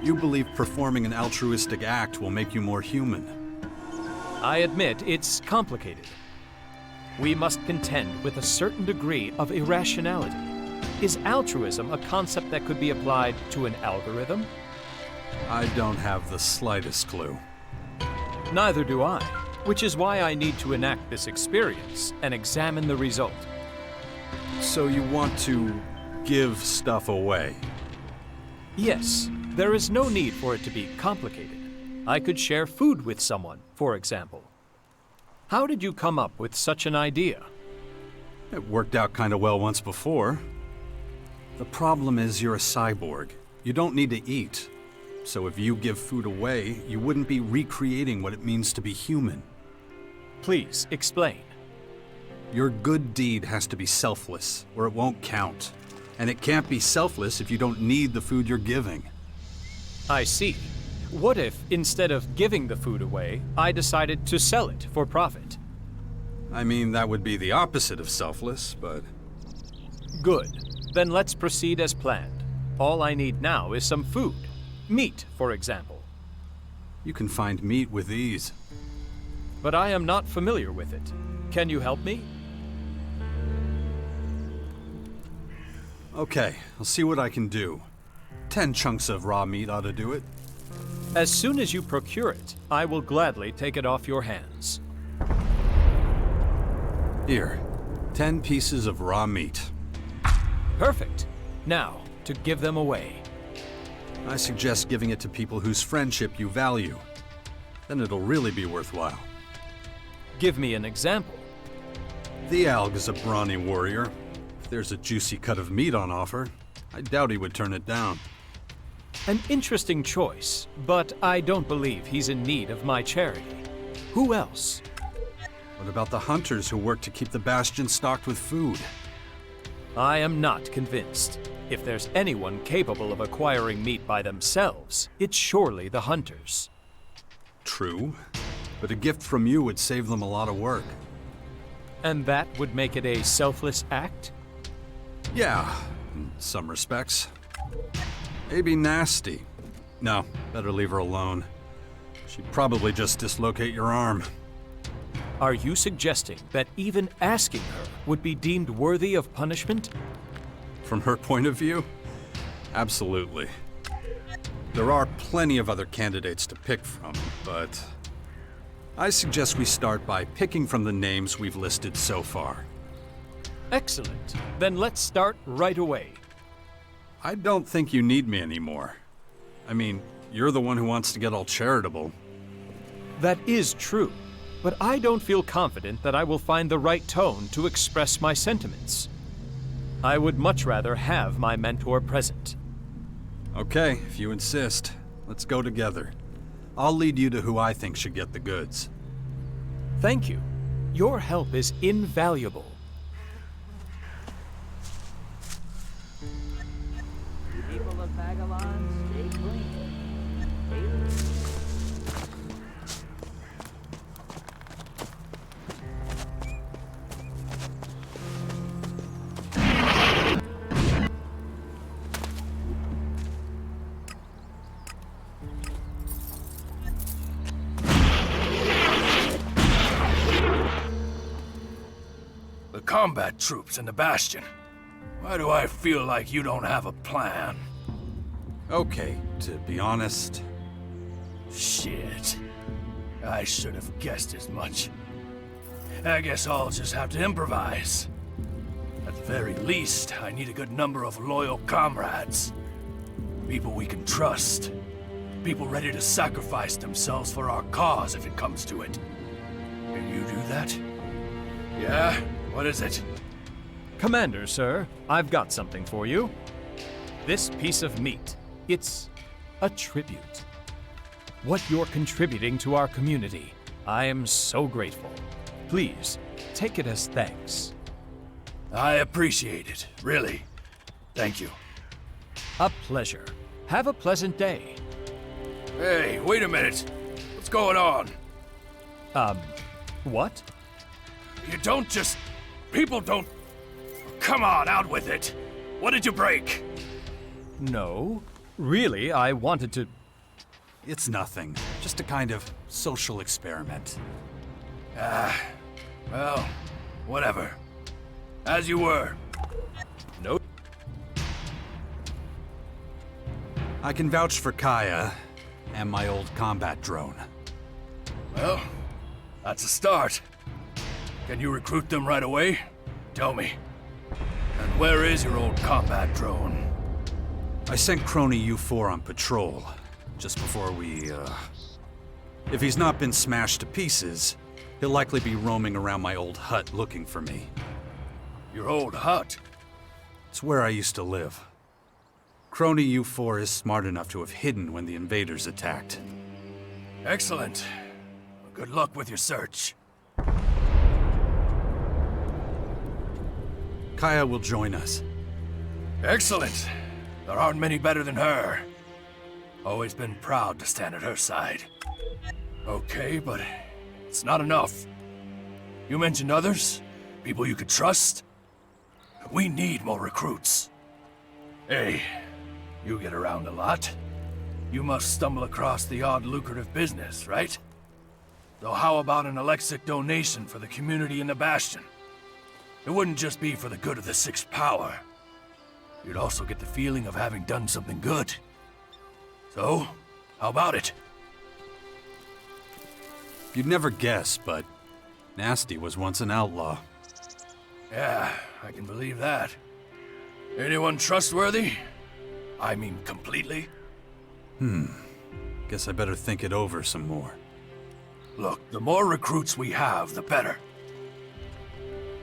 You believe performing an altruistic act will make you more human. I admit it's complicated. We must contend with a certain degree of irrationality. Is altruism a concept that could be applied to an algorithm? I don't have the slightest clue. Neither do I, which is why I need to enact this experience and examine the result. So you want to give stuff away? Yes, there is no need for it to be complicated. I could share food with someone, for example. How did you come up with such an idea? It worked out kind of well once before. The problem is you're a cyborg. You don't need to eat. So if you give food away, you wouldn't be recreating what it means to be human. Please, explain. Your good deed has to be selfless, or it won't count. And it can't be selfless if you don't need the food you're giving. I see. What if, instead of giving the food away, I decided to sell it for profit? I mean, that would be the opposite of selfless, but... Good. Then let's proceed as planned. All I need now is some food. Meat, for example. You can find meat with ease. But I am not familiar with it. Can you help me? Okay, I'll see what I can do. 10 chunks of raw meat ought to do it. As soon as you procure it, I will gladly take it off your hands. Here, 10 pieces of raw meat. Perfect. Now, to give them away. I suggest giving it to people whose friendship you value. Then it'll really be worthwhile. Give me an example. The Alg is a brawny warrior. If there's a juicy cut of meat on offer, I doubt he would turn it down. An interesting choice, but I don't believe he's in need of my charity. Who else? What about the hunters who work to keep the bastion stocked with food? I am not convinced. If there's anyone capable of acquiring meat by themselves, it's surely the hunters. True, but a gift from you would save them a lot of work. And that would make it a selfless act? Yeah, in some respects. Maybe nasty. No, better leave her alone. She'd probably just dislocate your arm. Are you suggesting that even asking her would be deemed worthy of punishment? From her point of view? Absolutely. There are plenty of other candidates to pick from, but I suggest we start by picking from the names we've listed so far. Excellent. Then let's start right away. I don't think you need me anymore. I mean, you're the one who wants to get all charitable. That is true, but I don't feel confident that I will find the right tone to express my sentiments. I would much rather have my mentor present. Okay, if you insist. Let's go together. I'll lead you to who I think should get the goods. Thank you. Your help is invaluable. People of Vagabond, stay clean. The combat troops in the Bastion. Why do I feel like you don't have a plan? Okay, to be honest, Shit. I should have guessed as much. I guess I'll just have to improvise. At the very least, I need a good number of loyal comrades. People we can trust. People ready to sacrifice themselves for our cause if it comes to it. Can you do that? Yeah? What is it? Commander, sir, I've got something for you. This piece of meat, it's a tribute. What you're contributing to our community, I am so grateful. Please, take it as thanks. I appreciate it, really. Thank you. A pleasure. Have a pleasant day. Hey, wait a minute. What's going on? What? You don't just... People don't... Come on, out with it. What did you break? No. Really, I wanted to... It's nothing. Just a kind of social experiment. Well, whatever. As you were. No. I can vouch for Kaya and my old combat drone. Well, that's a start. Can you recruit them right away? Tell me. And where is your old combat drone? I sent Crony U4 on patrol, just before we, If he's not been smashed to pieces, he'll likely be roaming around my old hut looking for me. Your old hut? It's where I used to live. Crony U4 is smart enough to have hidden when the invaders attacked. Excellent. Good luck with your search. Kaya will join us. Excellent. There aren't many better than her. Always been proud to stand at her side. Okay, but it's not enough. You mentioned others? People you could trust? We need more recruits. Hey, you get around a lot. You must stumble across the odd lucrative business, right? So how about an Elexic donation for the community in the Bastion? It wouldn't just be for the good of the Sixth Power. You'd also get the feeling of having done something good. So, how about it? You'd never guess, but Nasty was once an outlaw. Yeah, I can believe that. Anyone trustworthy? I mean, completely? Guess I better think it over some more. Look, the more recruits we have, the better.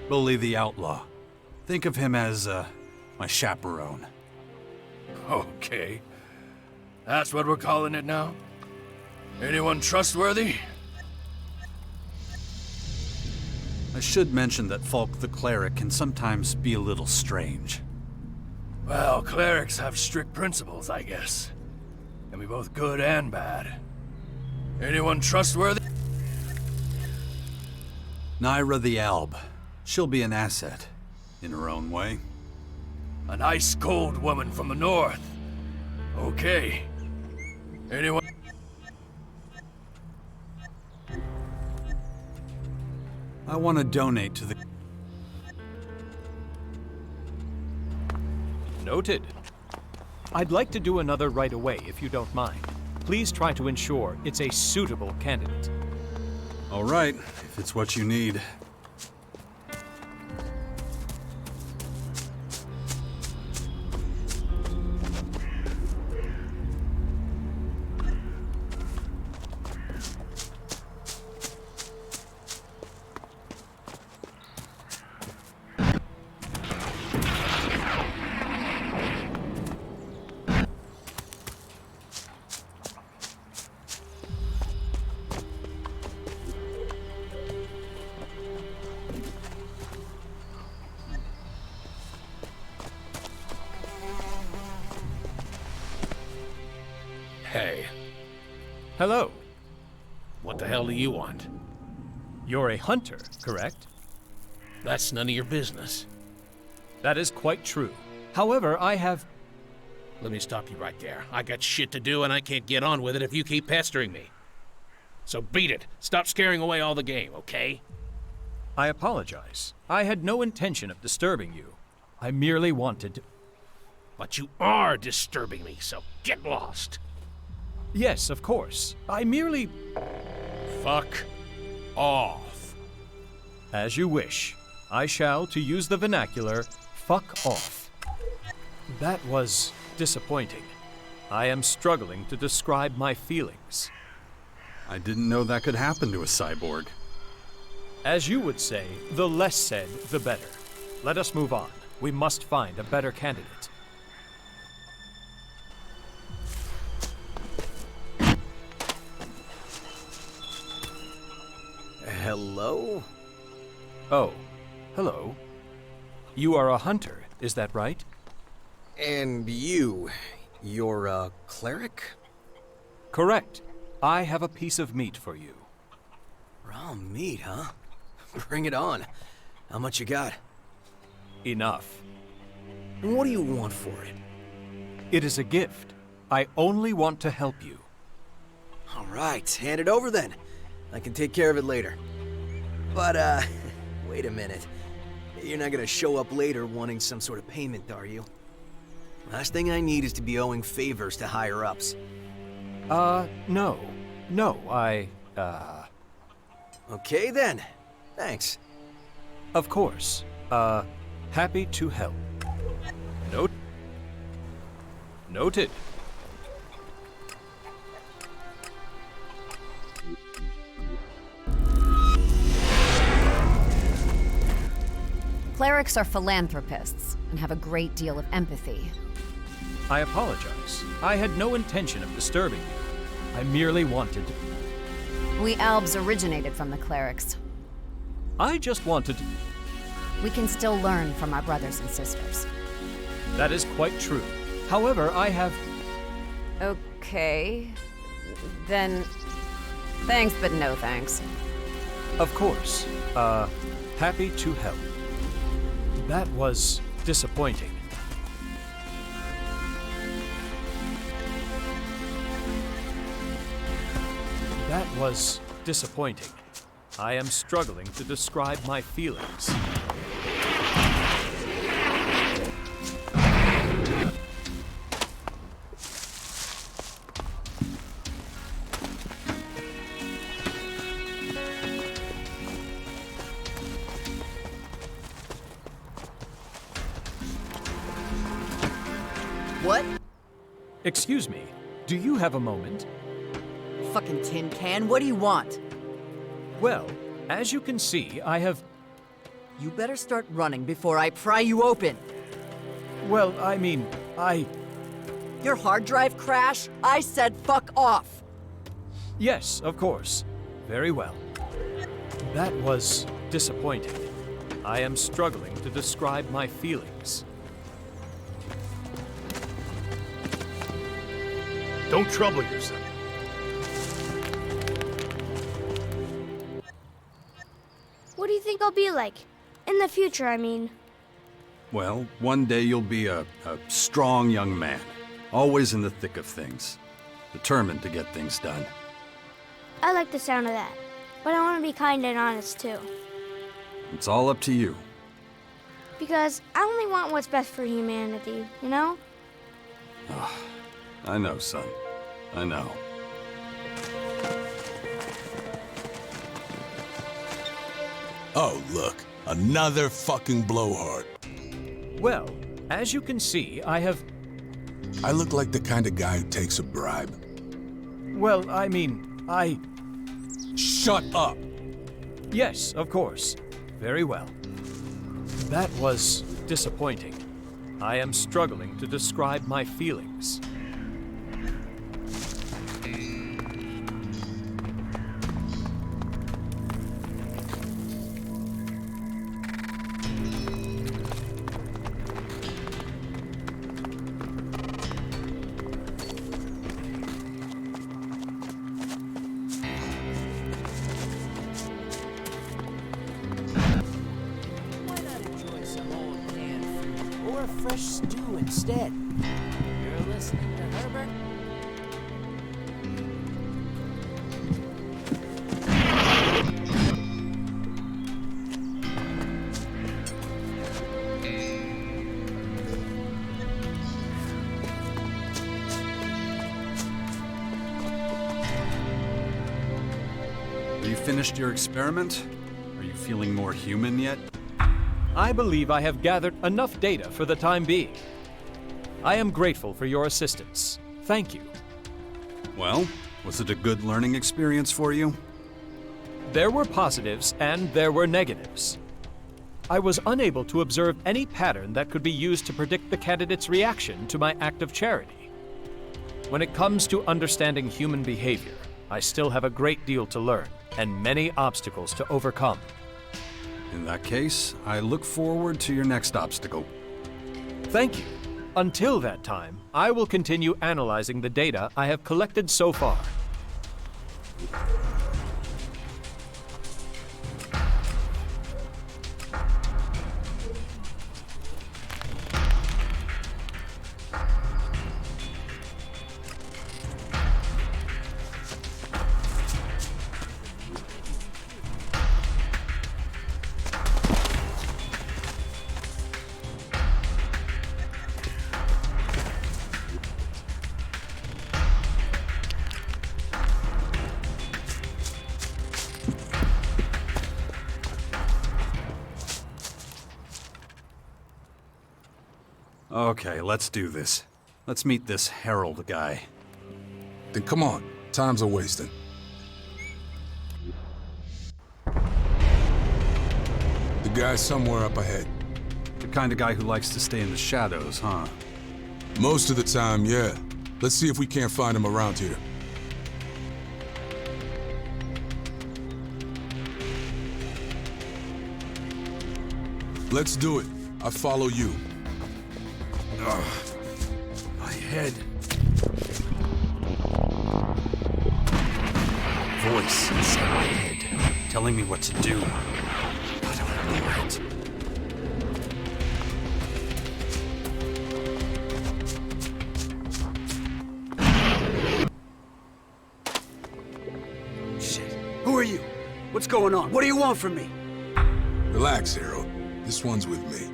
Bully the outlaw. Think of him as, my chaperone. Okay. That's what we're calling it now? Anyone trustworthy? I should mention that Falk the Cleric can sometimes be a little strange. Well, clerics have strict principles, I guess. Can be both good and bad. Anyone trustworthy? Naira the Alb. She'll be an asset, in her own way. An ice-cold woman from the north. Okay. Anyone? I want to donate to the... Noted. I'd like to do another right away, if you don't mind. Please try to ensure it's a suitable candidate. All right, if it's what you need. Hey, Hello. what the hell do you want? You're a hunter, correct? That's none of your business. That is quite true. However, I have... Let me stop you right there. I got shit to do and I can't get on with it if you keep pestering me. So beat it. Stop scaring away all the game, okay? I apologize. I had no intention of disturbing you. I merely wanted... But you are disturbing me, so get lost. Yes, of course. I merely... Fuck off. As you wish. I shall, to use the vernacular, fuck off. That was disappointing. I am struggling to describe my feelings. I didn't know that could happen to a cyborg. As you would say, the less said, the better. Let us move on. We must find a better candidate. Hello? Oh, hello. You are a hunter, is that right? And you're a cleric? Correct. I have a piece of meat for you. Raw meat, huh? Bring it on. How much you got? Enough. And what do you want for it? It is a gift. I only want to help you. All right, hand it over then. I can take care of it later. But, wait a minute. You're not gonna show up later wanting some sort of payment, are you? Last thing I need is to be owing favors to higher-ups. No. No, Okay then. Thanks. Of course. Happy to help. Noted. Clerics are philanthropists and have a great deal of empathy. I apologize. I had no intention of disturbing you. I merely wanted to... We Albs originated from the clerics. I just wanted to... We can still learn from our brothers and sisters. That is quite true. However, I have... Okay. Then... Thanks, but no thanks. Of course. Happy to help. That was disappointing. That was disappointing. I am struggling to describe my feelings. What? Excuse me, do you have a moment? Fucking tin can, what do you want? Well, as you can see, I have... You better start running before I pry you open. Well, I mean, Your hard drive crash? I said fuck off. Yes, of course. Very well. That was disappointing. I am struggling to describe my feelings. Don't trouble yourself. What do you think I'll be like? In the future, I mean. Well, one day you'll be a strong young man, always in the thick of things, determined to get things done. I like the sound of that. But I want to be kind and honest, too. It's all up to you. Because I only want what's best for humanity, you know? I know, son. I know. Oh, look. Another fucking blowhard. Well, as you can see, I have... I look like the kind of guy who takes a bribe. Well, I mean, Shut up! Yes, of course. Very well. That was disappointing. I am struggling to describe my feelings. Why not enjoy some old canned food or a fresh stew instead? You're listening to Herbert? Have you finished your experiment? Are you feeling more human yet? I believe I have gathered enough data for the time being. I am grateful for your assistance. Thank you. Well, was it a good learning experience for you? There were positives and there were negatives. I was unable to observe any pattern that could be used to predict the candidate's reaction to my act of charity. When it comes to understanding human behavior, I still have a great deal to learn and many obstacles to overcome. In that case, I look forward to your next obstacle. Thank you. Until that time, I will continue analyzing the data I have collected so far. Okay, let's do this. Let's meet this Herald guy. Then come on, time's a wasting. The guy's somewhere up ahead. The kind of guy who likes to stay in the shadows, huh? Most of the time, yeah. Let's see if we can't find him around here. Let's do it. I follow you. Ugh. My head. Voice inside my head, telling me what to do. I don't know it. Shit. Who are you? What's going on? What do you want from me? Relax, Harold. This one's with me.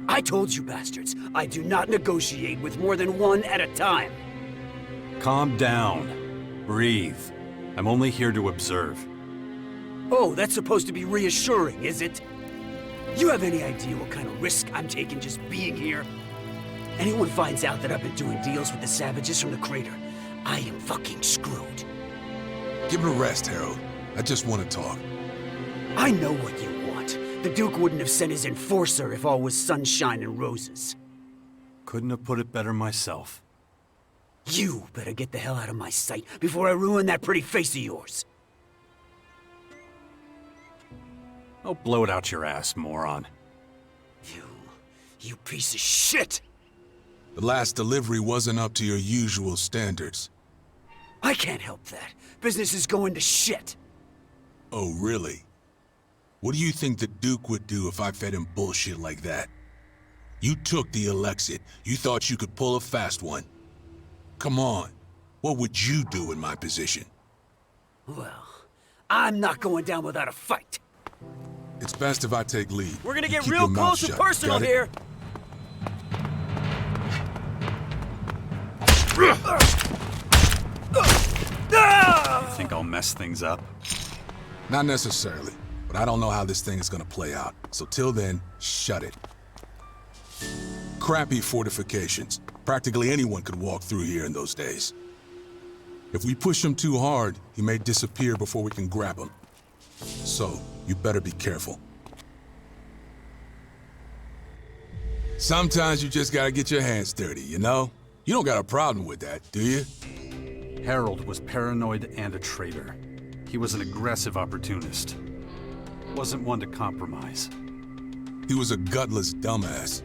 I told you bastards, I do not negotiate with more than one at a time. Calm down. Breathe. I'm only here to observe. Oh, that's supposed to be reassuring, is it? You have any idea what kind of risk I'm taking just being here? Anyone finds out that I've been doing deals with the savages from the crater, I am fucking screwed. Give it a rest, Harold. I just want to talk. I know what you want. The Duke wouldn't have sent his enforcer if all was sunshine and roses. Couldn't have put it better myself. You better get the hell out of my sight before I ruin that pretty face of yours. Oh, blow it out your ass, moron. You piece of shit! The last delivery wasn't up to your usual standards. I can't help that. Business is going to shit. Oh, really? What do you think the Duke would do if I fed him bullshit like that? You took the Elex. You thought you could pull a fast one. Come on. What would you do in my position? Well, I'm not going down without a fight. It's best if I take lead. We're gonna You get keep real your mouth close and shut. personal Got it? here. You think I'll mess things up? Not necessarily, but I don't know how this thing is gonna play out. So till then, shut it. Crappy fortifications. Practically anyone could walk through here in those days. If we push him too hard, he may disappear before we can grab him. So, you better be careful. Sometimes you just gotta get your hands dirty, you know? You don't got a problem with that, do you? Harold was paranoid and a traitor. He was an aggressive opportunist. Wasn't one to compromise. He was a gutless dumbass.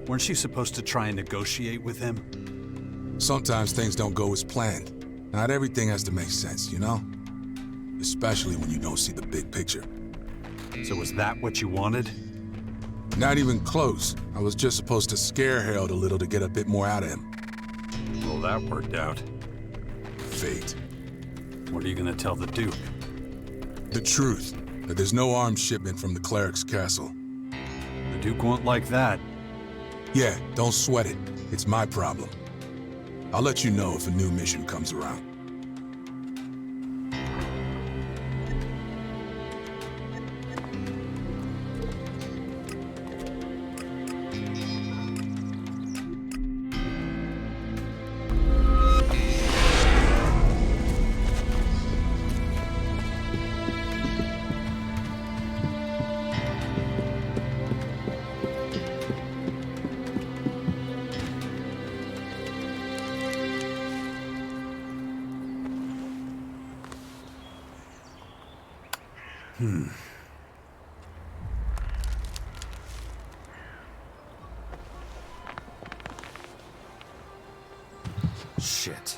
Weren't you supposed to try and negotiate with him? Sometimes things don't go as planned. Not everything has to make sense, you know? Especially when you don't see the big picture. So was that what you wanted? Not even close. I was just supposed to scare Harold a little to get a bit more out of him. Well, that worked out. Fate. What are you gonna tell the Duke? The truth. That there's no arms shipment from the Cleric's castle. The Duke won't like that. Yeah, don't sweat it. It's my problem. I'll let you know if a new mission comes around. Shit.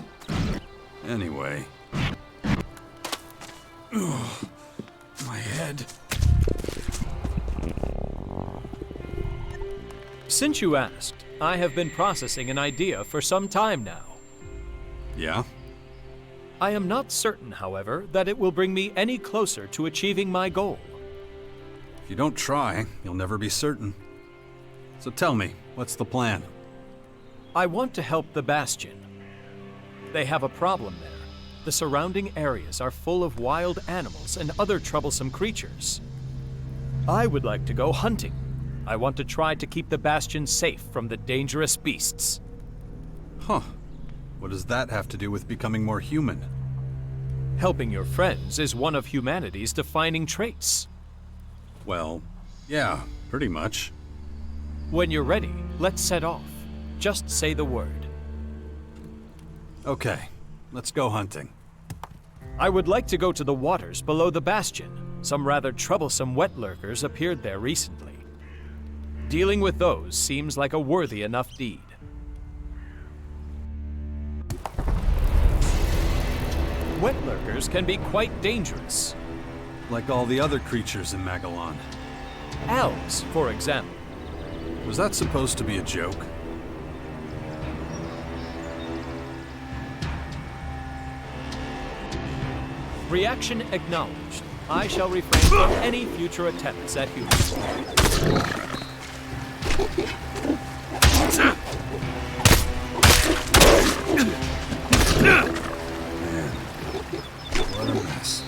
Anyway. My head. Since you asked, I have been processing an idea for some time now. Yeah? I am not certain, however, that it will bring me any closer to achieving my goal. If you don't try, you'll never be certain. So tell me, what's the plan? I want to help the Bastion. They have a problem there. The surrounding areas are full of wild animals and other troublesome creatures. I would like to go hunting, I want to try to keep the Bastion safe from the dangerous beasts. Huh. What does that have to do with becoming more human? Helping your friends is one of humanity's defining traits. Well, yeah, pretty much. When you're ready, let's set off. Just say the word. Okay, let's go hunting. I would like to go to the waters below the Bastion. Some rather troublesome wet lurkers appeared there recently. Dealing with those seems like a worthy enough deed. Wet lurkers can be quite dangerous. Like all the other creatures in Magellan. Elves, for example. Was that supposed to be a joke? Reaction acknowledged. I shall refrain from any future attempts at humor. Man, what a mess.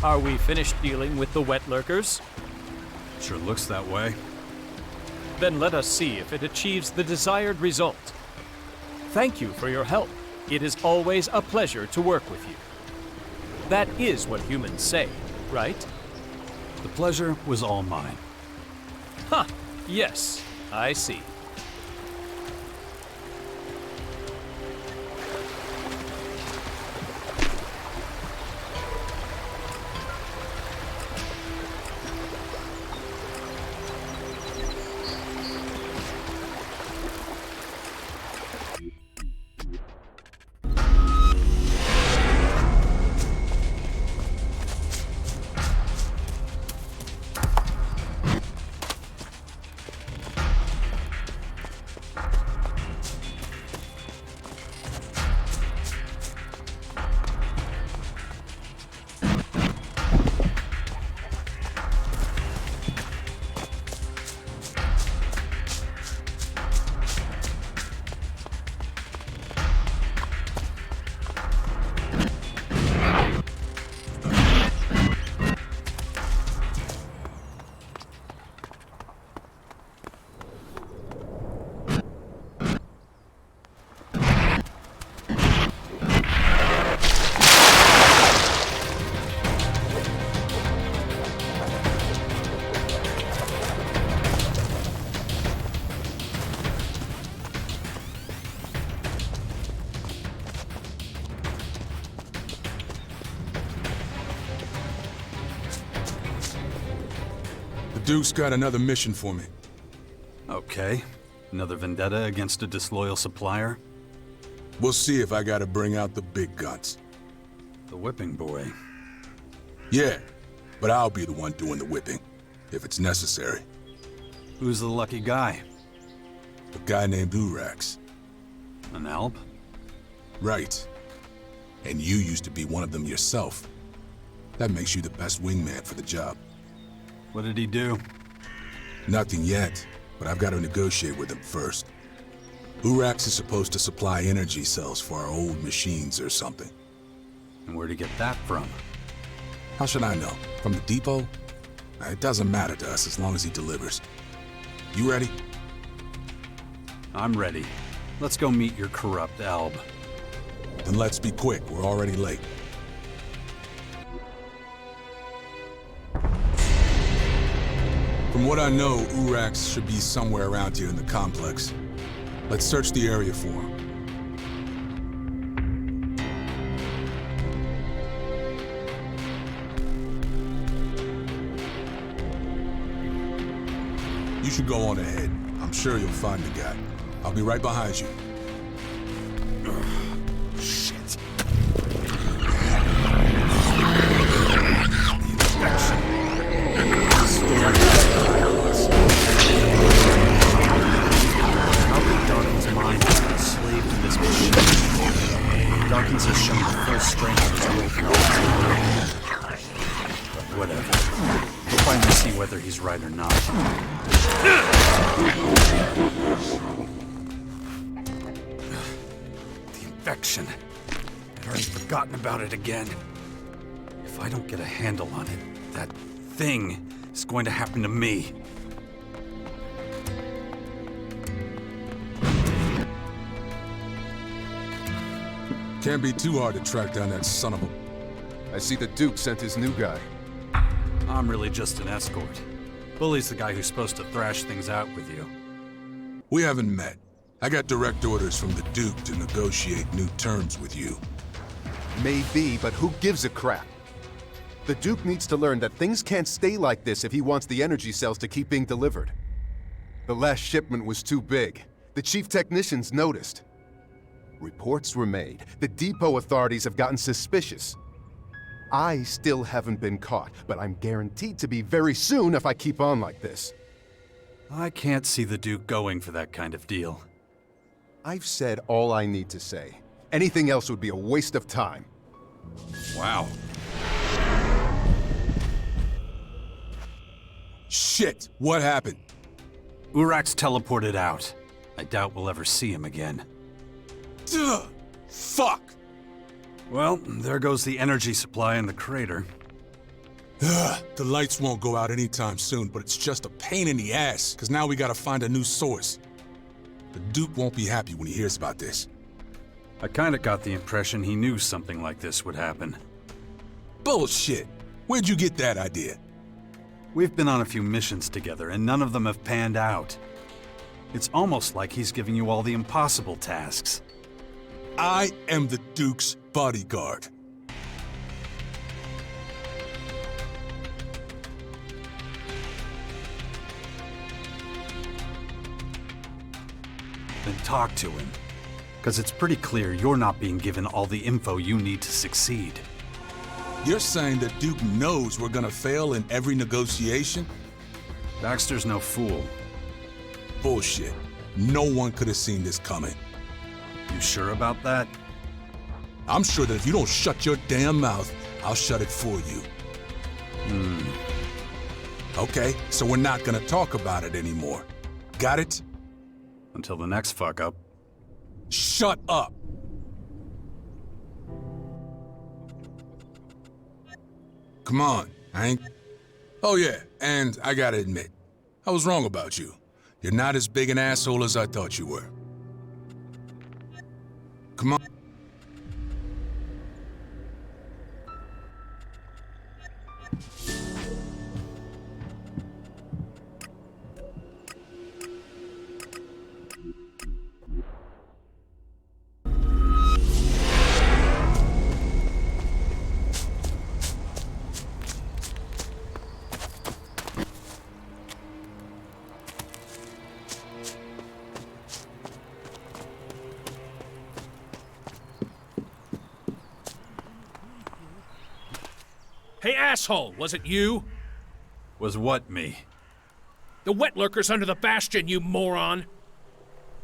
Are we finished dealing with the wet lurkers? Sure looks that way. Then let us see if it achieves the desired result. Thank you for your help. It is always a pleasure to work with you. That is what humans say, right? The pleasure was all mine. Ha! Yes, I see. Duke's got another mission for me. Okay. Another vendetta against a disloyal supplier? We'll see if I gotta bring out the big guns. The whipping boy. Yeah, but I'll be the one doing the whipping, if it's necessary. Who's the lucky guy? A guy named Urax. An Alp? Right. And you used to be one of them yourself. That makes you the best wingman for the job. What did he do? Nothing yet, but I've got to negotiate with him first. Urax is supposed to supply energy cells for our old machines or something. And where'd he get that from? How should I know? From the depot? It doesn't matter to us as long as he delivers. You ready? I'm ready. Let's go meet your corrupt Alb. Then let's be quick, we're already late. From what I know, Urax should be somewhere around here in the complex. Let's search the area for him. You should go on ahead. I'm sure you'll find the guy. I'll be right behind you. Shit. How could Darkle's mind be a slave to this machine? whether he's right or not. The infection. I'd already forgotten about it again. If I don't get a handle on it, that thing is going to happen to me. Can't be too hard to track down that son of a... I see the Duke sent his new guy. I'm really just an escort. Bully's the guy who's supposed to thrash things out with you. We haven't met. I got direct orders from the Duke to negotiate new terms with you. Maybe, but who gives a crap? The Duke needs to learn that things can't stay like this if he wants the energy cells to keep being delivered. The last shipment was too big. The chief technicians noticed. Reports were made. The depot authorities have gotten suspicious. I still haven't been caught, but I'm guaranteed to be very soon if I keep on like this. I can't see the Duke going for that kind of deal. I've said all I need to say. Anything else would be a waste of time. Wow. Shit! What happened? Urak's teleported out. I doubt we'll ever see him again. Duh! Fuck! Well, there goes the energy supply in the crater. The lights won't go out anytime soon, but it's just a pain in the ass, because now we gotta find a new source. The Duke won't be happy when he hears about this. I kinda got the impression he knew something like this would happen. Bullshit! Where'd you get that idea? We've been on a few missions together, and none of them have panned out. It's almost like he's giving you all the impossible tasks. I am the Duke's bodyguard. Then talk to him. Because it's pretty clear you're not being given all the info you need to succeed. You're saying the Duke knows we're gonna fail in every negotiation? Baxter's no fool. Bullshit. No one could have seen this coming. You sure about that? I'm sure that if you don't shut your damn mouth, I'll shut it for you. Okay, so we're not gonna talk about it anymore. Got it? Until the next fuck-up. Shut up! Come on, I ain't... Oh yeah, and I gotta admit, I was wrong about you. You're not as big an asshole as I thought you were. Come on. Hey, asshole, was it you? Was what me? The wet lurkers under the bastion, you moron!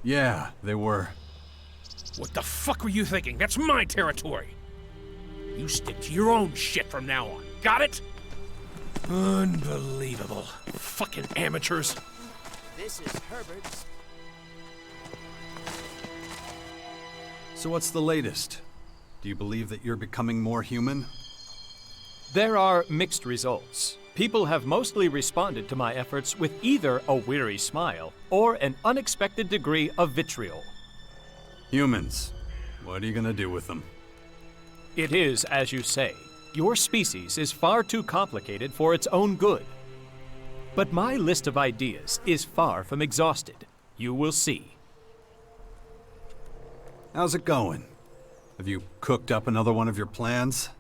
Yeah, they were. What the fuck were you thinking? That's my territory! You stick to your own shit from now on, got it? Unbelievable. Fucking amateurs. This is Herbert's. So what's the latest? Do you believe that you're becoming more human? There are mixed results. People have mostly responded to my efforts with either a weary smile or an unexpected degree of vitriol. Humans. What are you gonna do with them? It is, as you say, your species is far too complicated for its own good. But my list of ideas is far from exhausted. You will see. How's it going? Have you cooked up another one of your plans?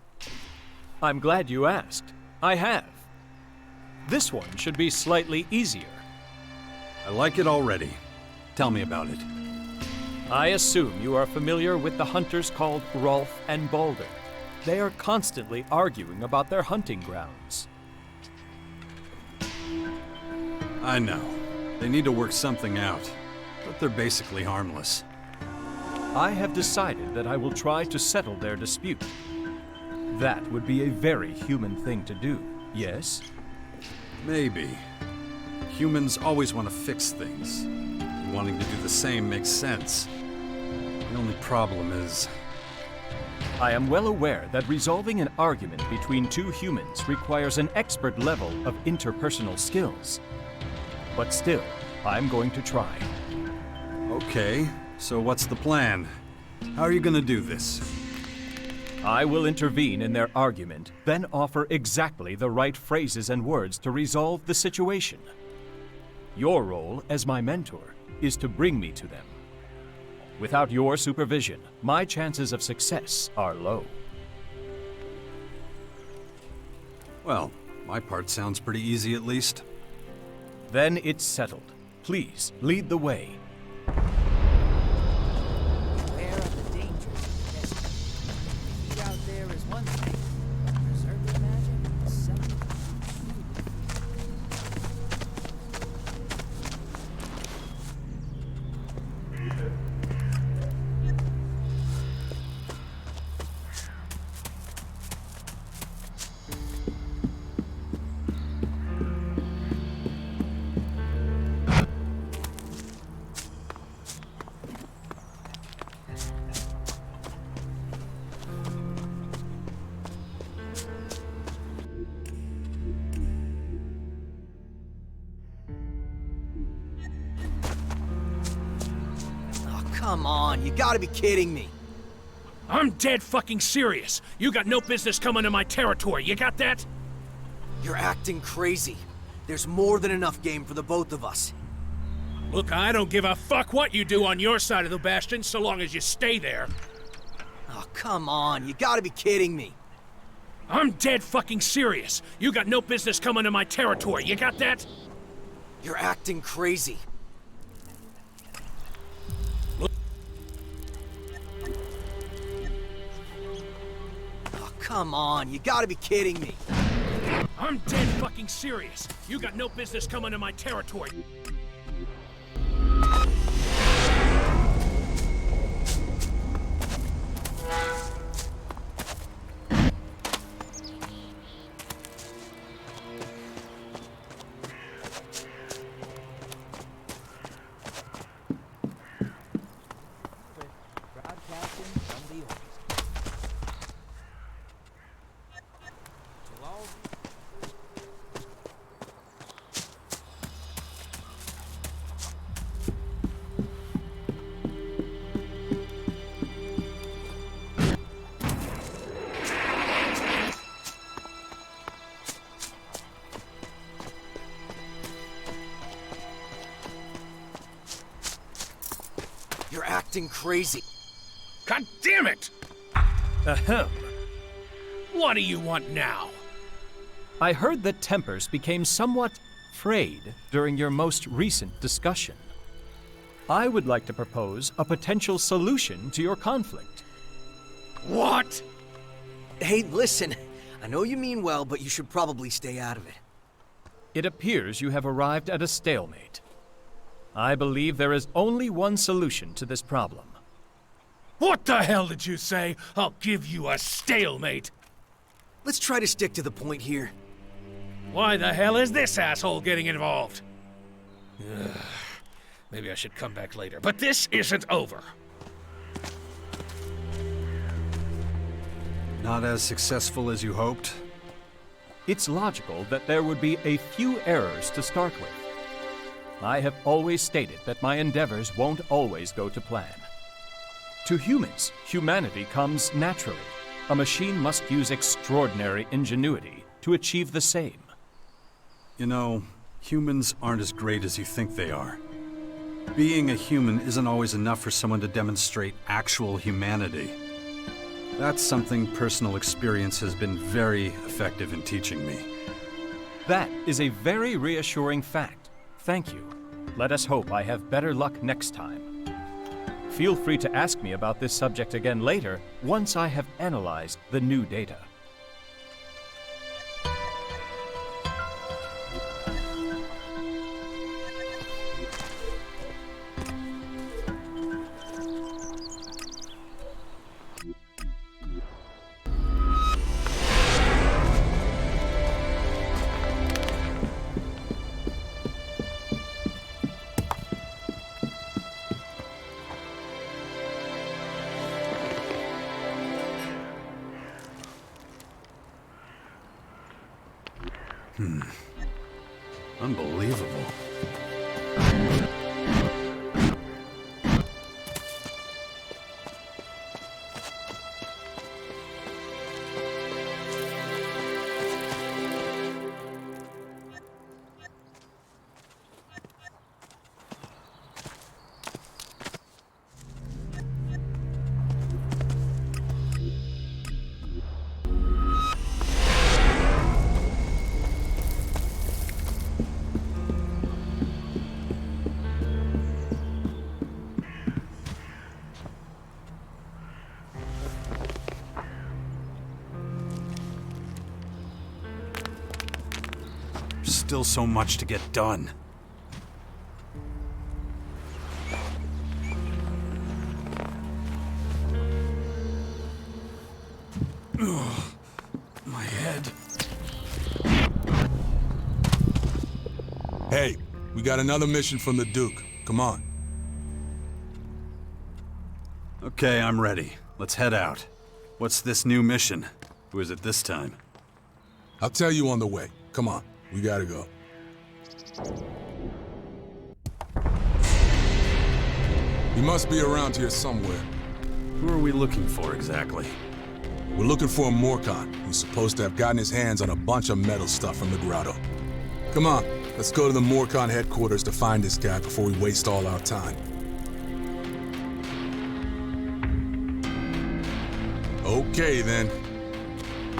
I'm glad you asked. I have. This one should be slightly easier. I like it already. Tell me about it. I assume you are familiar with the hunters called Rolf and Balder. They are constantly arguing about their hunting grounds. I know. They need to work something out, but they're basically harmless. I have decided that I will try to settle their dispute. That would be a very human thing to do, yes? Maybe. Humans always want to fix things. And wanting to do the same makes sense. The only problem is... I am well aware that resolving an argument between two humans requires an expert level of interpersonal skills. But still, I'm going to try. Okay, so what's the plan? How are you gonna do this? I will intervene in their argument, then offer exactly the right phrases and words to resolve the situation. Your role as my mentor is to bring me to them. Without your supervision, my chances of success are low. Well, my part sounds pretty easy at least. Then it's settled. Please, lead the way. Beware of the dangers of testing. Heat out there is one thing, but preserving magic is something. Come on, you gotta be kidding me. I'm dead fucking serious. You got no business coming to my territory, you got that? You're acting crazy. There's more than enough game for the both of us. Look, I don't give a fuck what you do on your side of the bastion, so long as you stay there. Oh, come on, you gotta be kidding me. I'm dead fucking serious. You got no business coming to my territory, you got that? You're acting crazy. Oh, come on, you gotta be kidding me. I'm dead fucking serious. You got no business coming to my territory. Broadcasting from the orchestra. To all You're acting crazy. God damn it! Ahem. What do you want now? I heard that tempers became somewhat frayed during your most recent discussion. I would like to propose a potential solution to your conflict. What? Hey, listen. I know you mean well, but you should probably stay out of it. It appears you have arrived at a stalemate. I believe there is only one solution to this problem. What the hell did you say? I'll give you a stalemate. Let's try to stick to the point here. Why the hell is this asshole getting involved? Ugh. Maybe I should come back later, but this isn't over. Not as successful as you hoped? It's logical that there would be a few errors to start with. I have always stated that my endeavors won't always go to plan. To humans, humanity comes naturally. A machine must use extraordinary ingenuity to achieve the same. You know, humans aren't as great as you think they are. Being a human isn't always enough for someone to demonstrate actual humanity. That's something personal experience has been very effective in teaching me. That is a very reassuring fact. Thank you. Let us hope I have better luck next time. Feel free to ask me about this subject again later, once I have analyzed the new data. Unbelievable. Still so much to get done. Ugh, my head. Hey, we got another mission from the Duke. Come on. Okay, I'm ready. Let's head out. What's this new mission? Who is it this time? I'll tell you on the way. Come on, we gotta go. He must be around here somewhere. Who are we looking for exactly? We're looking for a morkon who's supposed to have gotten his hands on a bunch of metal stuff from the grotto. Come on, let's go to the morkon headquarters to find this guy before we waste all our time. Okay, then.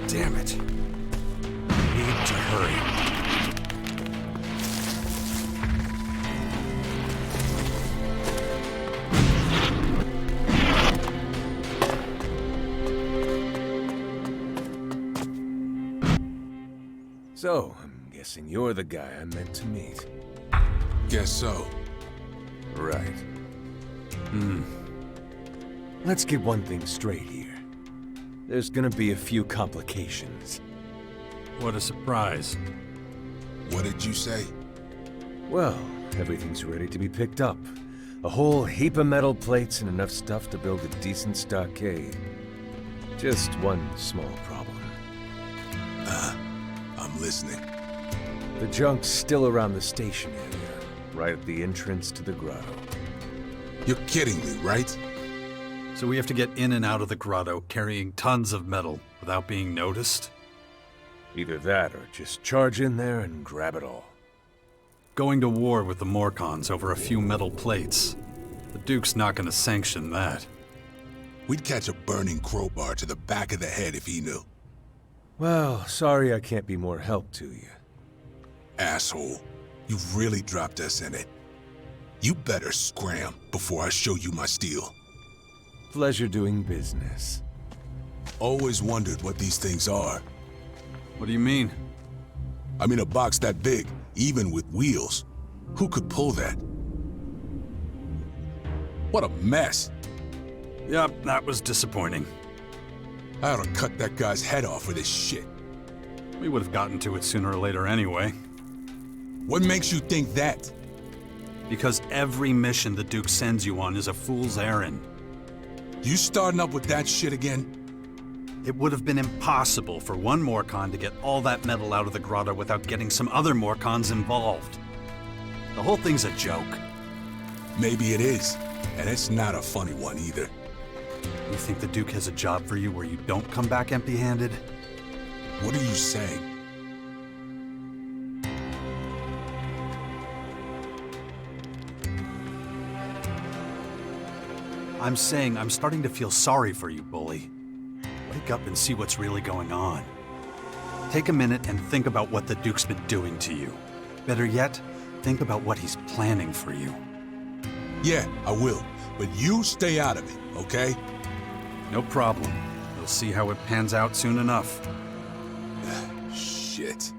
Damn it. Need to hurry. So, I'm guessing you're the guy I meant to meet. Guess so. Right. Let's get one thing straight here. There's gonna be a few complications. What a surprise. What did you say? Well, everything's ready to be picked up. A whole heap of metal plates and enough stuff to build a decent stockade. Just one small problem. I'm listening. The junk's still around the station area, right at the entrance to the grotto. You're kidding me, right? So we have to get in and out of the grotto carrying tons of metal without being noticed? Either that or just charge in there and grab it all. Going to war with the morkons over a few metal plates. The Duke's not gonna sanction that. We'd catch a burning crowbar to the back of the head if he knew. Well, sorry I can't be more help to you. Asshole. You've really dropped us in it. You better scram before I show you my steel. Pleasure doing business. Always wondered what these things are. What do you mean? I mean, a box that big, even with wheels. Who could pull that? What a mess. Yep, that was disappointing. I ought to cut that guy's head off for this shit. We would have gotten to it sooner or later anyway. What makes you think that? Because every mission the Duke sends you on is a fool's errand. You starting up with that shit again? It would have been impossible for one morkon to get all that metal out of the grotto without getting some other morkons involved. The whole thing's a joke. Maybe it is, and it's not a funny one either. You think the Duke has a job for you where you don't come back empty-handed? What are you saying? I'm saying I'm starting to feel sorry for you, bully. Wake up and see what's really going on. Take a minute and think about what the Duke's been doing to you. Better yet, think about what he's planning for you. Yeah, I will. But you stay out of it, okay? No problem. We'll see how it pans out soon enough. Shit.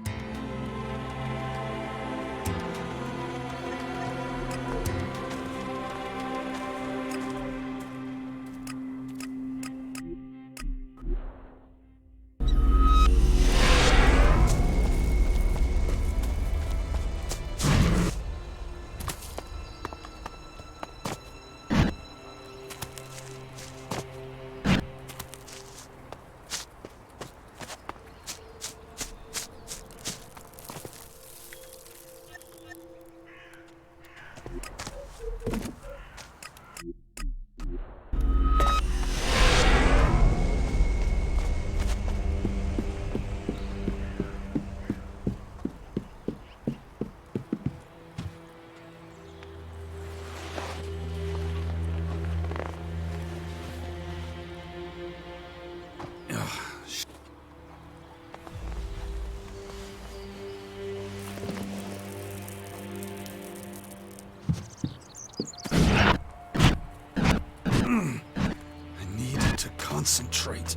concentrate.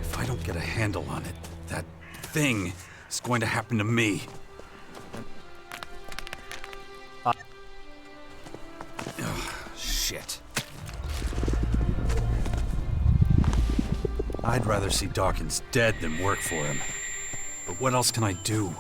If I don't get a handle on it, that thing is going to happen to me. Ugh, shit. I'd rather see Dawkins dead than work for him. But what else can I do?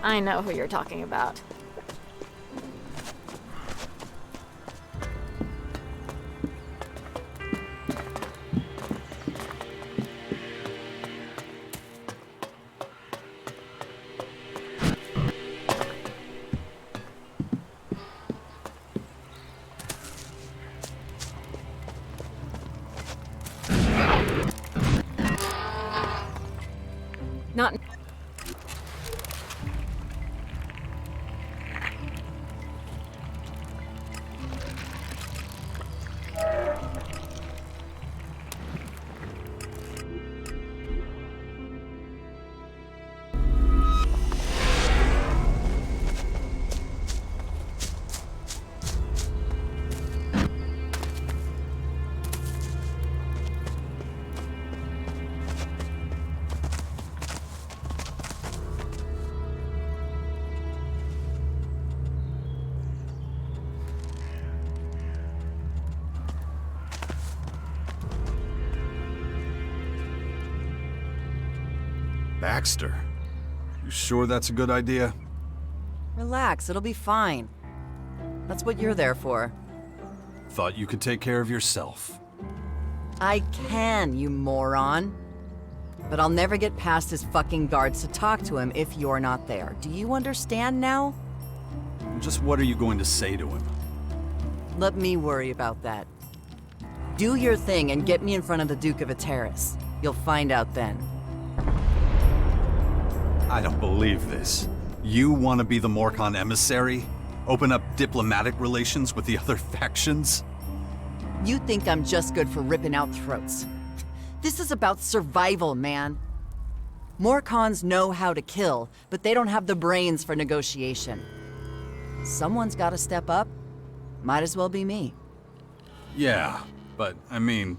I know who you're talking about. Not. Baxter, you sure that's a good idea? Relax, it'll be fine. That's what you're there for. Thought you could take care of yourself. I can, you moron. But I'll never get past his fucking guards to talk to him if you're not there. Do you understand now? Just what are you going to say to him? Let me worry about that. Do your thing and get me in front of the Duke of Ateris. You'll find out then. I don't believe this. You want to be the Morkon emissary? Open up diplomatic relations with the other factions? You think I'm just good for ripping out throats. This is about survival, man. Morkons know how to kill, but they don't have the brains for negotiation. Someone's got to step up. Might as well be me. Yeah, but I mean...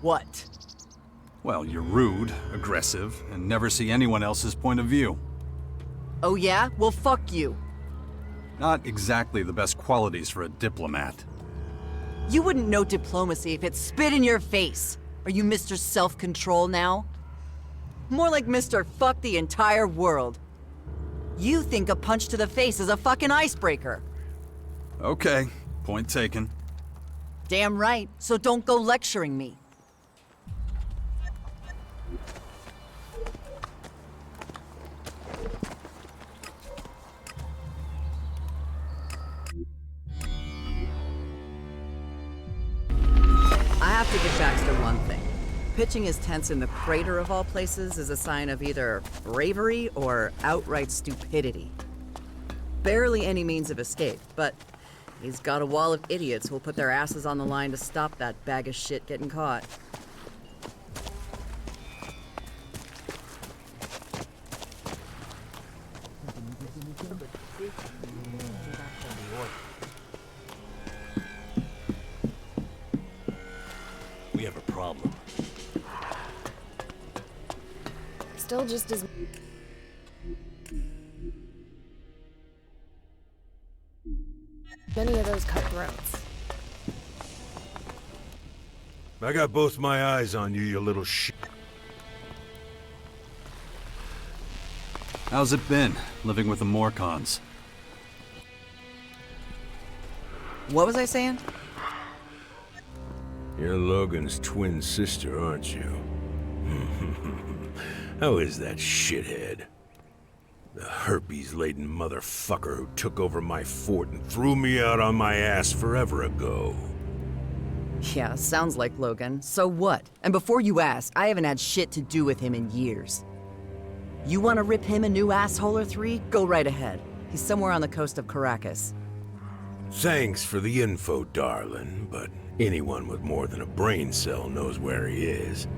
What? Well, you're rude, aggressive, and never see anyone else's point of view. Oh yeah? Well, fuck you. Not exactly the best qualities for a diplomat. You wouldn't know diplomacy if it spit in your face. Are you Mr. Self-Control now? More like Mr. Fuck the entire world. You think a punch to the face is a fucking icebreaker. Okay, point taken. Damn right, so don't go lecturing me. I have to give Baxter one thing. Pitching his tents in the crater of all places is a sign of either bravery or outright stupidity. Barely any means of escape, but he's got a wall of idiots who'll put their asses on the line to stop that bag of shit getting caught. still just as... many of those cutthroats. I got both my eyes on you, you little shit. How's it been, living with the Morkons? What was I saying? You're Logan's twin sister, aren't you? How is that shithead? The herpes-laden motherfucker who took over my fort and threw me out on my ass forever ago. Yeah, sounds like Logan. So what? And before you ask, I haven't had shit to do with him in years. You want to rip him a new asshole or three? Go right ahead. He's somewhere on the coast of Caracas. Thanks for the info, darling, but anyone with more than a brain cell knows where he is.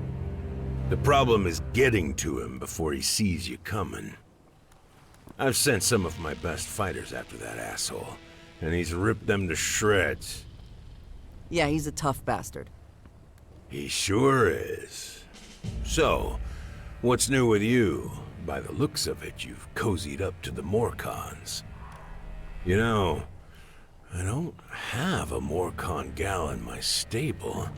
The problem is getting to him before he sees you coming. I've sent some of my best fighters after that asshole, and he's ripped them to shreds. Yeah, he's a tough bastard. He sure is. So, what's new with you? By the looks of it, you've cozied up to the Morkons. You know, I don't have a Morkon gal in my stable.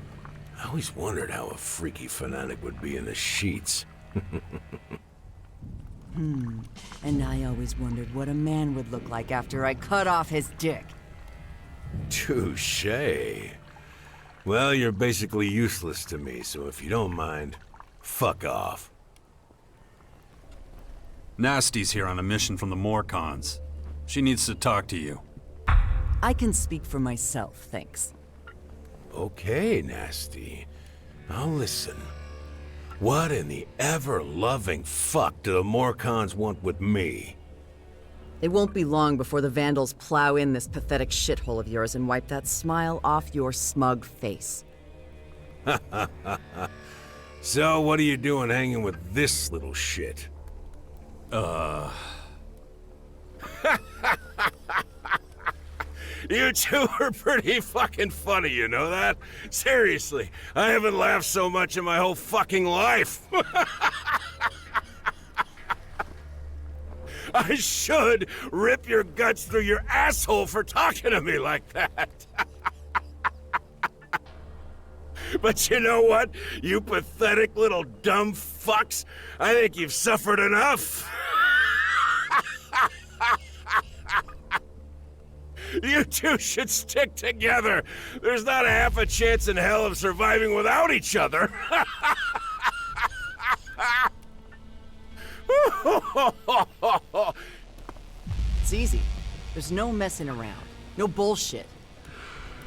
I always wondered how a freaky fanatic would be in the sheets. And I always wondered what a man would look like after I cut off his dick. Touché. Well, you're basically useless to me, so if you don't mind, fuck off. Nasty's here on a mission from the Morkons. She needs to talk to you. I can speak for myself, thanks. Okay, Nasty. I'll listen. What in the ever-loving fuck do the Morkons want with me? It won't be long before the Vandals plow in this pathetic shithole of yours and wipe that smile off your smug face. So, what are you doing hanging with this little shit? You two are pretty fucking funny, you know that? Seriously, I haven't laughed so much in my whole fucking life. I should rip your guts through your asshole for talking to me like that. But you know what, you pathetic little dumb fucks? I think you've suffered enough. You two should stick together. There's not a half a chance in hell of surviving without each other. It's easy. There's no messing around. No bullshit.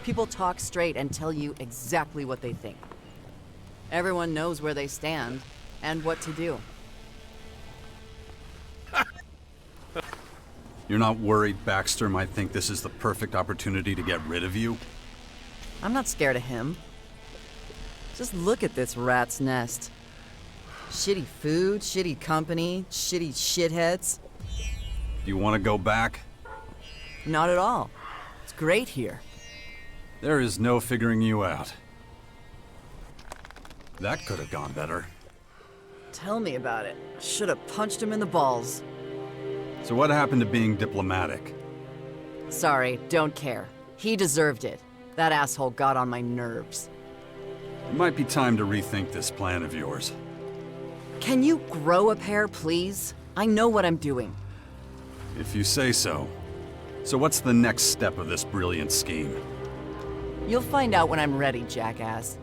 People talk straight and tell you exactly what they think. Everyone knows where they stand and what to do. You're not worried Baxter might think this is the perfect opportunity to get rid of you? I'm not scared of him. Just look at this rat's nest. Shitty food, shitty company, shitty shitheads. Do you want to go back? Not at all. It's great here. There is no figuring you out. That could have gone better. Tell me about it. Should have punched him in the balls. So what happened to being diplomatic? Sorry, don't care. He deserved it. That asshole got on my nerves. It might be time to rethink this plan of yours. Can you grow a pair, please? I know what I'm doing. If you say so. So what's the next step of this brilliant scheme? You'll find out when I'm ready, jackass.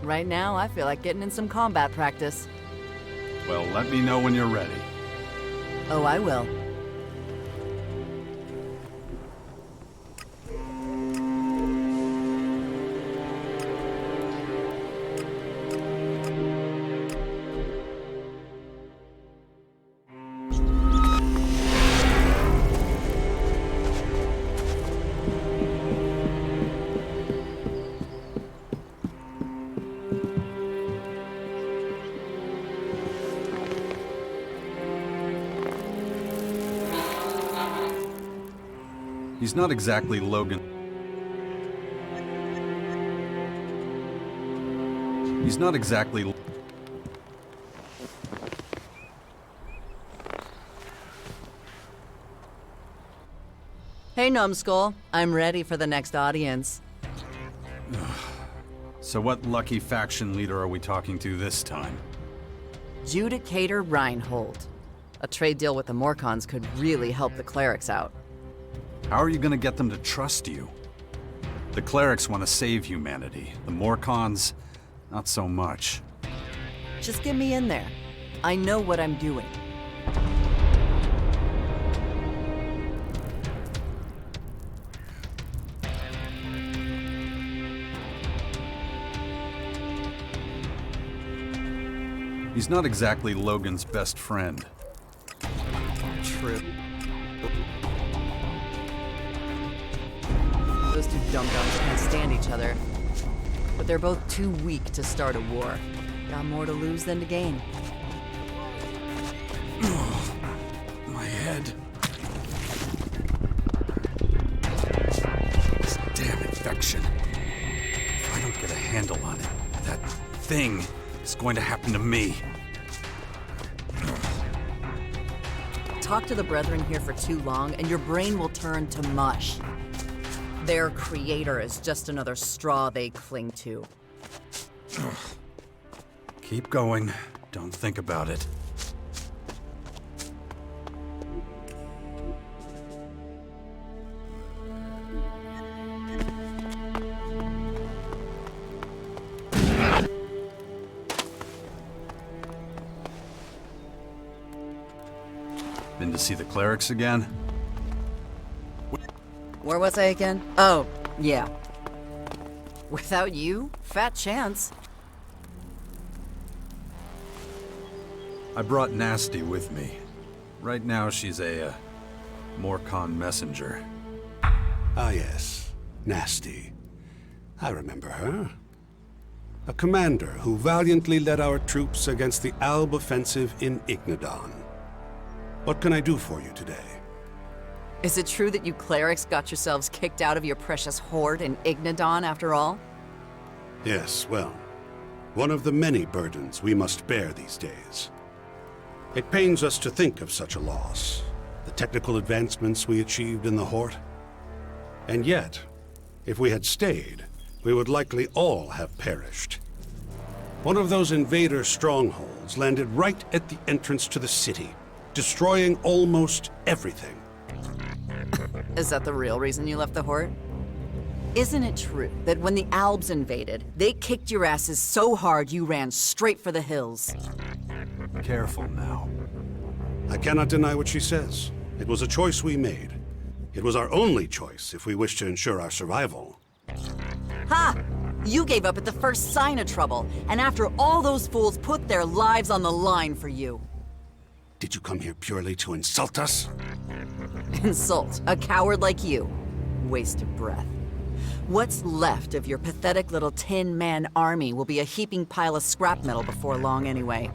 Right now, I feel like getting in some combat practice. Well, let me know when you're ready. Oh, I will. He's not exactly Logan. He's not exactly... Hey, Numbskull. I'm ready for the next audience. So what lucky faction leader are we talking to this time? Judicator Reinhold. A trade deal with the Morkons could really help the Clerics out. How are you gonna get them to trust you? The Clerics want to save humanity. The Morkons, not so much. Just get me in there. I know what I'm doing. He's not exactly Logan's best friend. True. Those two dum-dums can't stand each other. But they're both too weak to start a war. Got more to lose than to gain. My head. This damn infection. If I don't get a handle on it, that thing is going to happen to me. Talk to the Brethren here for too long, and your brain will turn to mush. Their creator is just another straw they cling to. Keep going. Don't think about it. Been to see the Clerics again? Where was I again? Oh, yeah. Without you, fat chance. I brought Nasty with me. Right now she's a Morkon messenger. Ah yes, Nasty. I remember her. A commander who valiantly led our troops against the Alb offensive in Ignadon. What can I do for you today? Is it true that you Clerics got yourselves kicked out of your precious horde in Ignadon after all? Yes, well, one of the many burdens we must bear these days. It pains us to think of such a loss, the technical advancements we achieved in the Horde. And yet, if we had stayed, we would likely all have perished. One of those invader strongholds landed right at the entrance to the city, destroying almost everything. Is that the real reason you left the Horde? Isn't it true that when the Albs invaded, they kicked your asses so hard you ran straight for the hills? Careful now. I cannot deny what she says. It was a choice we made. It was our only choice if we wish to ensure our survival. Ha! You gave up at the first sign of trouble, and after all those fools put their lives on the line for you. Did you come here purely to insult us? Insult a coward like you. Wasted breath. What's left of your pathetic little tin-man army will be a heaping pile of scrap metal before long anyway.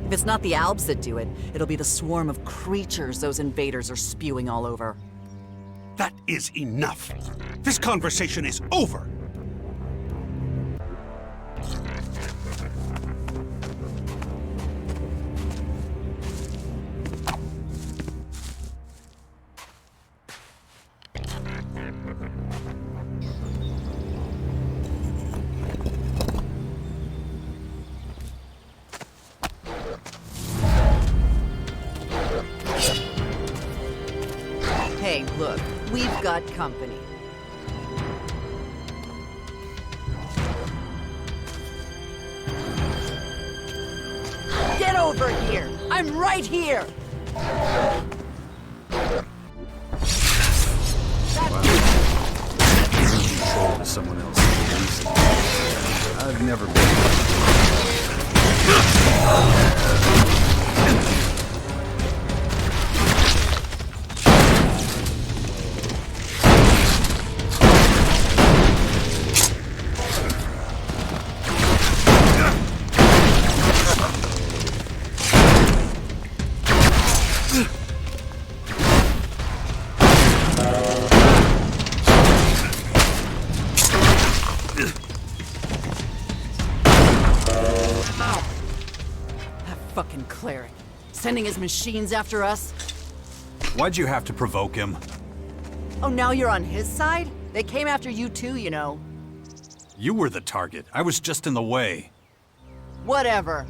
If it's not the Albs that do it, it'll be the swarm of creatures those invaders are spewing all over. That is enough. This conversation is over. Hey, look, we've got company. Get over here! I'm right here! Control to someone else's. I've never been. Fucking Cleric. Sending his machines after us? Why'd you have to provoke him? Oh, now you're on his side? They came after you too, you know. You were the target. I was just in the way. Whatever.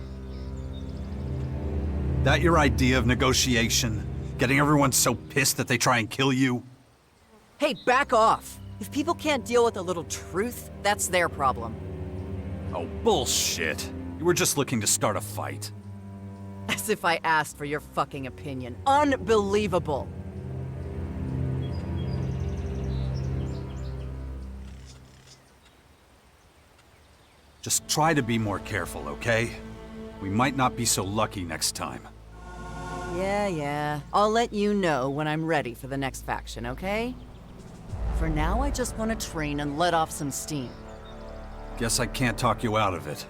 That your idea of negotiation? Getting everyone so pissed that they try and kill you? Hey, back off. If people can't deal with a little truth, that's their problem. Oh, bullshit. You were just looking to start a fight. As if I asked for your fucking opinion. Unbelievable. Just try to be more careful, okay? We might not be so lucky next time. Yeah. I'll let you know when I'm ready for the next faction, okay? For now, I just want to train and let off some steam. Guess I can't talk you out of it.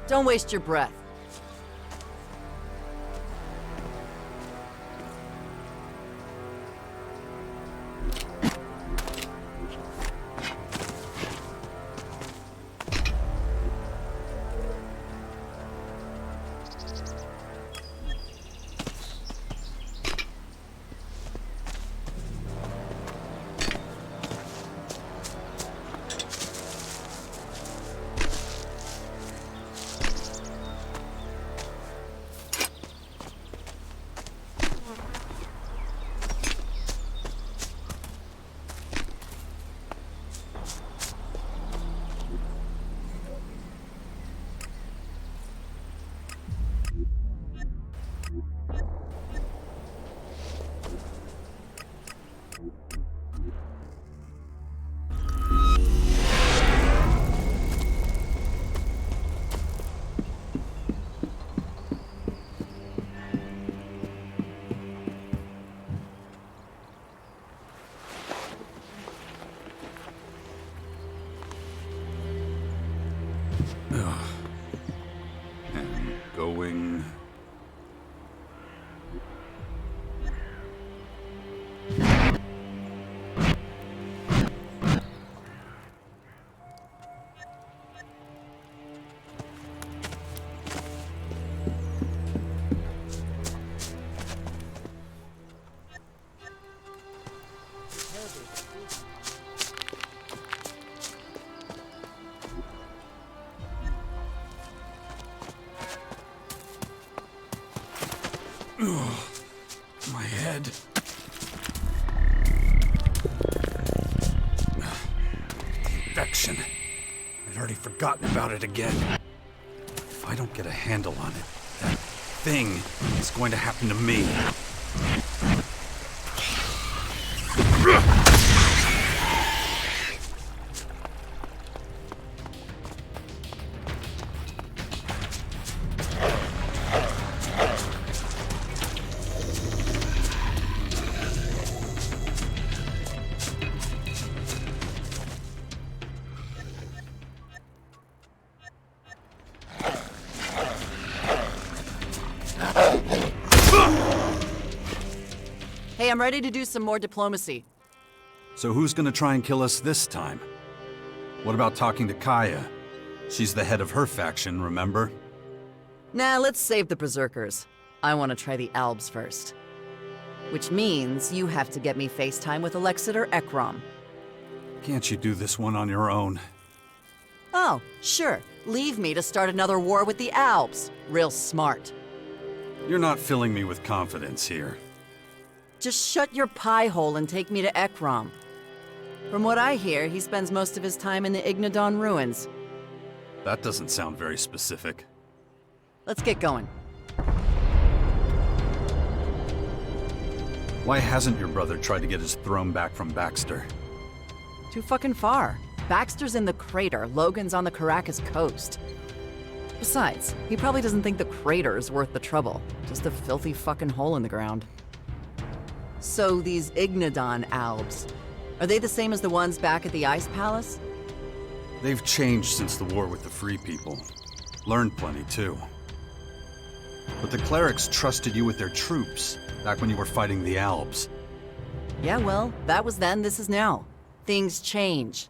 Don't waste your breath. And going... My head. Infection. I'd already forgotten about it again. If I don't get a handle on it, that thing is going to happen to me. Hey, I'm ready to do some more diplomacy. So who's gonna try and kill us this time? What about talking to Kaya? She's the head of her faction, remember? Nah, let's save the Berserkers. I want to try the Albs first. Which means you have to get me FaceTime with Alexit or Ekrom. Can't you do this one on your own? Oh, sure. Leave me to start another war with the Albs. Real smart. You're not filling me with confidence here. Just shut your pie hole and take me to Ekrom. From what I hear, he spends most of his time in the Ignadon ruins. That doesn't sound very specific. Let's get going. Why hasn't your brother tried to get his throne back from Baxter? Too fucking far. Baxter's in the crater, Logan's on the Caracas coast. Besides, he probably doesn't think the crater is worth the trouble. Just a filthy fucking hole in the ground. So these Ignadon Albs, are they the same as the ones back at the Ice Palace? They've changed since the war with the Free People. Learned plenty, too. But the Clerics trusted you with their troops, back when you were fighting the Albs. Yeah, well, that was then, this is now. Things change.